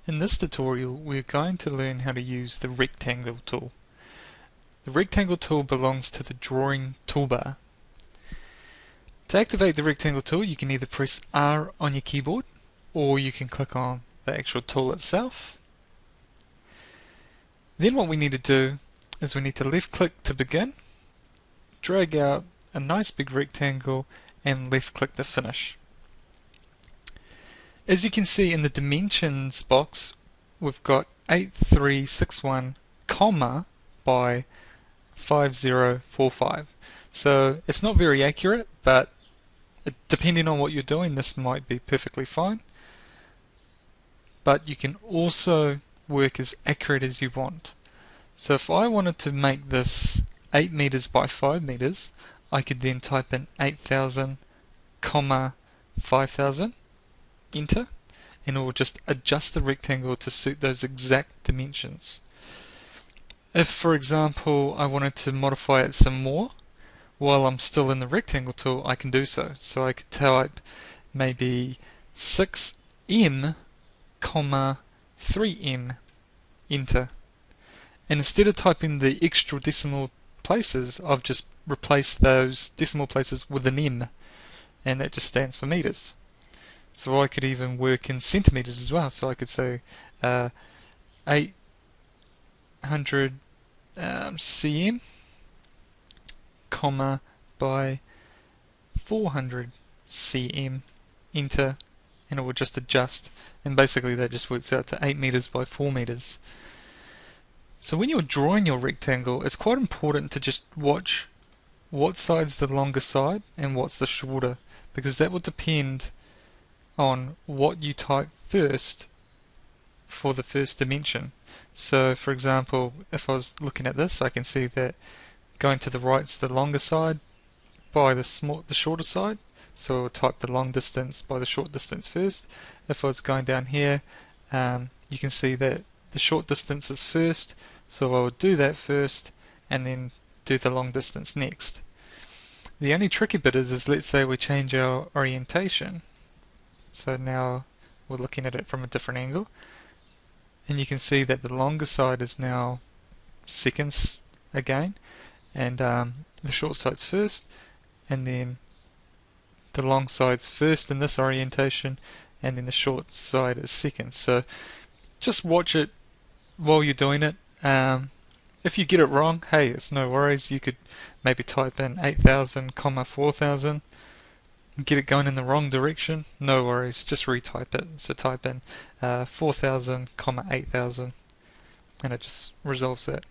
In this tutorial, we're going to learn how to use the rectangle tool. The rectangle tool belongs to the drawing toolbar. To activate the rectangle tool, you can either press R on your keyboard, or you can click on the actual tool itself. Then what we need to do is we need to left click to begin, drag out a nice big rectangle, and left click to finish. As you can see in the dimensions box, we've got 8361, comma by 5045. So it's not very accurate, but depending on what you're doing, this might be perfectly fine. But you can also work as accurate as you want. So if I wanted to make this 8 meters by 5 meters, I could then type in 8000, comma 5000, enter, and it will just adjust the rectangle to suit those exact dimensions. If, for example, I wanted to modify it some more while I'm still in the rectangle tool, I can do so. So I could type maybe 6m, comma 3m, enter. And instead of typing the extra decimal places, I've just replaced those decimal places with an m, and that just stands for meters. So I could even work in centimeters as well. So I could say 800 cm, comma by 400 cm, enter, and it will just adjust. And basically that just works out to 8 meters by 4 meters. So when you're drawing your rectangle, it's quite important to just watch what side's the longer side and what's the shorter, because that will depend on what you type first for the first dimension. So for example, if I was looking at this, I can see that going to the right's the longer side by the shorter side, so I'll type the long distance by the short distance first. If I was going down here, you can see that the short distance is first, so I would do that first and then do the long distance next. The only tricky bit is let's say we change our orientation. So now we're looking at it from a different angle, and you can see that the longer side is now seconds again, and the short side's first, and then the long side's first in this orientation, and then the short side is second. So just watch it while you're doing it. If you get it wrong, hey, it's no worries. You could maybe type in 8000, comma 4000, get it going in the wrong direction, no worries, just retype it. So type in 4000, comma 8000, and it just resolves that.